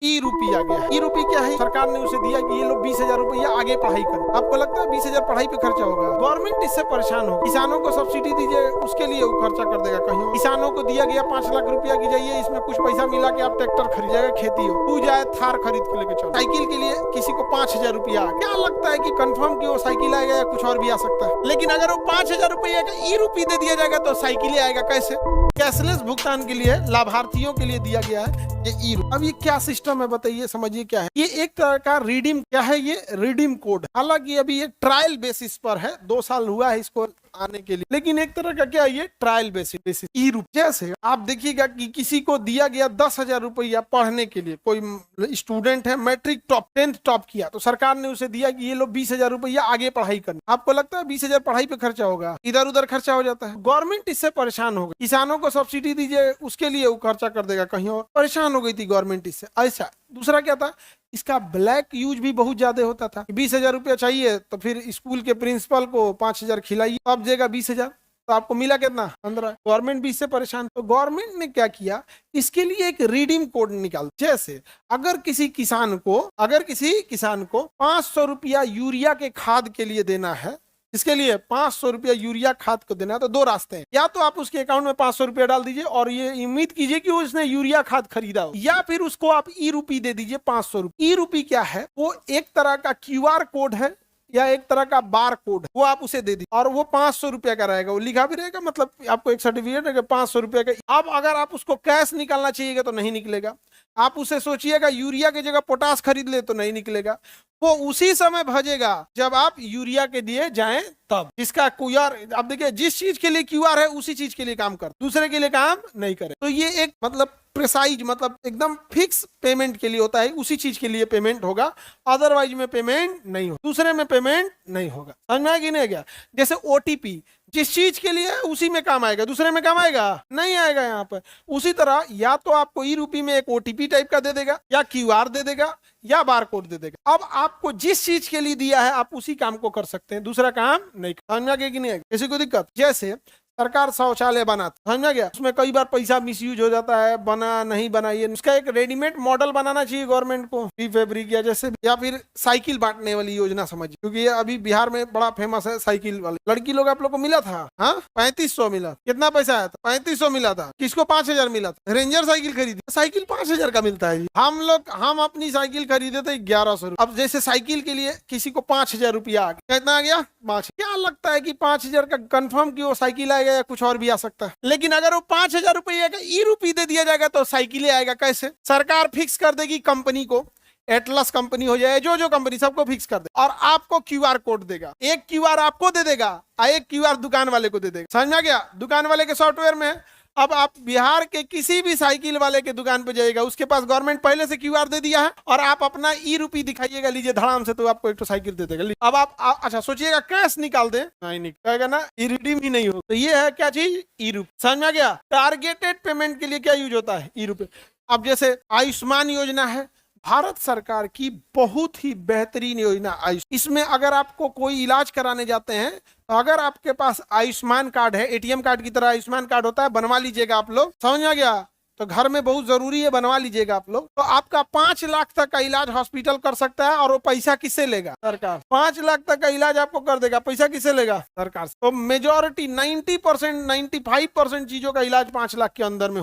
ई रूपी आ गया। ई रूपी क्या है? सरकार ने उसे दिया कि ये लो 20,000 रुपया आगे पढ़ाई करो। आपको लगता है 20,000 पढ़ाई पे खर्चा होगा? गवर्नमेंट इससे परेशान हो। किसानों को सब्सिडी दीजिए, उसके लिए वो खर्चा कर देगा कहीं। किसानों को दिया गया 5 लाख रुपया की जाइए, इसमें कुछ पैसा मिला के आप ट्रैक्टर खरीद जाएगा, खेती हो तू जाए थार खरीद के लेके चलो। साइकिल के लिए किसी को 5,000 रुपया आ, क्या लगता है कि कंफर्म कि वो साइकिल आएगा या कुछ और भी आ सकता है? लेकिन अगर वो 5,000 रुपया का ई रूपी दे दिया जाएगा तो साइकिल आएगा कैसे? कैशलेस भुगतान के लिए लाभार्थियों के लिए दिया गया है ये ई रूपी। अब ये क्या सिस्टम है बताइए, समझिए क्या है ये? एक तरह का रिडीम, क्या है ये? Redeem code. हालांकि अभी ये ट्रायल बेसिस पर है, 2 साल हुआ है इसको आने के लिए, लेकिन एक तरह का क्या है ये? ट्रायल बेसिस ई रूप। जैसे आप देखिएगा कि किसी को दिया गया 10,000 रुपया पढ़ने के लिए, कोई स्टूडेंट है मैट्रिक टॉप 10th टॉप किया, तो सरकार ने उसे दिया कि ये लो 20,000 रुपया आगे पढ़ाई करना। आपको लगता है 20,000 पढ़ाई पे खर्चा होगा? इधर उधर खर्चा हो जाता है। गवर्नमेंट इससे परेशान हो गई। किसानों को सब्सिडी दीजिए, उसके लिए वो खर्चा कर देगा कहीं और। परेशान हो गई थी गवर्नमेंट इससे। ऐसा दूसरा क्या था, इसका ब्लैक यूज भी बहुत ज्यादा होता था। 20,000 रुपया चाहिए तो फिर स्कूल के प्रिंसिपल को 5,000 खिलाइए, अब देगा 20,000, तो आपको मिला कितना? 15। गवर्नमेंट भी इससे परेशान। तो गवर्नमेंट ने क्या किया, इसके लिए एक रिडीम कोड निकाल। जैसे अगर किसी किसान को 500 रुपया यूरिया के खाद के लिए देना है, इसके लिए 500 रुपया यूरिया खाद को देना है, तो 2 रास्ते हैं। या तो आप उसके अकाउंट में 500 रुपया डाल दीजिए और ये उम्मीद कीजिए कि उसने यूरिया खाद खरीदा हो, या फिर उसको आप ई रूपी दे दीजिए 500 रुपये। ई रूपी क्या है? वो एक तरह का QR कोड है या एक तरह का बार कोड, वो आप उसे दे दीजिए और वो 500 रुपया का रहेगा। वो लिखा भी रहेगा, मतलब आपको एक सर्टिफिकेट रहेगा 500 रुपया का। अब अगर आप उसको कैश निकालना चाहिएगा तो नहीं निकलेगा। आप उसे सोचिएगा यूरिया की जगह पोटास खरीद ले तो नहीं निकलेगा। वो उसी समय भेजेगा जब आप यूरिया के लिए जाएं तब। इसका QR, आप देखिए जिस चीज के लिए QR है उसी चीज के लिए काम कर, दूसरे के लिए काम नहीं करे। तो ये एक मतलब प्रिसाइज, मतलब एकदम फिक्स पेमेंट के लिए होता है, उसी चीज के लिए पेमेंट होगा, अदरवाइज में पेमेंट नहीं होगा, दूसरे में पेमेंट नहीं होगा। समझ में आया कि नहीं गया? जैसे OTP जिस चीज के लिए है उसी में काम आएगा, दूसरे में काम आएगा नहीं आएगा यहाँ पर। उसी तरह या तो आपको ई रूपी में एक OTP टाइप का दे देगा, या QR दे देगा, या बार कोड दे देगा। अब आपको जिस चीज के लिए दिया है आप उसी काम को कर सकते हैं, दूसरा काम नहीं। समझ में आ गया कि नहीं आएगा? किसी को दिक्कत? जैसे सरकार शौचालय बनाता, समझ गया, उसमें कई बार पैसा मिसयूज हो जाता है, बना नहीं बनाइए, उसका एक रेडीमेड मॉडल बनाना चाहिए गवर्नमेंट को, फैब्रिक या जैसे, या फिर साइकिल बांटने वाली योजना समझिए, क्योंकि ये अभी बिहार में बड़ा फेमस है साइकिल वाली। लड़की लोग आप लोग को मिला था, हाँ 3500 मिला। कितना पैसा आया था? 3500 मिला था। किसको? 5,000 मिला था। रेंजर साइकिल खरीदी, साइकिल 5,000 का मिलता है। हम अपनी साइकिल खरीदे थे 1,100। अब जैसे साइकिल के लिए किसी को 5,000 रुपया आ गया, कितना आ गया? 5। क्या लगता है कि 5,000 का कंफर्म की वो साइकिल आएगा या कुछ और भी आ सकता है? लेकिन अगर वो 5,000 रुपये का ई रूपी दे दिया जाएगा तो साइकिल आएगा कैसे? सरकार फिक्स कर देगी कंपनी को, एटलस कंपनी हो जाए, जो कंपनी, सबको फिक्स कर दे और आपको QR कोड देगा। एक QR आपको दे देगा और एक QR दुकान वाले को दे देगा। समझ में आ गया? दुकान वाले के सॉफ्टवेयर में अब आप बिहार के किसी भी साइकिल वाले के दुकान पे जाइएगा, उसके पास गवर्नमेंट पहले से QR दे दिया है और आप अपना ई रूपी दिखाइएगा, लीजिए धड़ाम से, तो आपको एक तो साइकिल दे देगा। अब आप अच्छा सोचिएगा कैश निकाल दे, नहीं निकलेगा ना, ई रिडीम ही नहीं होगा। तो ये है क्या चीज? ई रूपी। समझ में आ गया? टारगेटेड पेमेंट के लिए क्या यूज होता है? ई रूपी। अब जैसे आयुष्मान योजना है, भारत सरकार की बहुत ही बेहतरीन योजना आयुष्मान। इसमें अगर आपको कोई इलाज कराने जाते हैं तो अगर आपके पास आयुष्मान कार्ड है, ATM कार्ड की तरह आयुष्मान कार्ड होता है, बनवा लीजिएगा आप लोग। समझ आ गया? तो घर में बहुत जरूरी है, बनवा लीजिएगा आप लोग। तो आपका 5 लाख तक का इलाज हॉस्पिटल कर सकता है और वो पैसा किससे लेगा? सरकार। 5 लाख तक का इलाज आपको कर देगा, पैसा किससे लेगा? सरकार। तो मेजोरिटी 90%, 95% चीजों का इलाज 5 लाख के अंदर में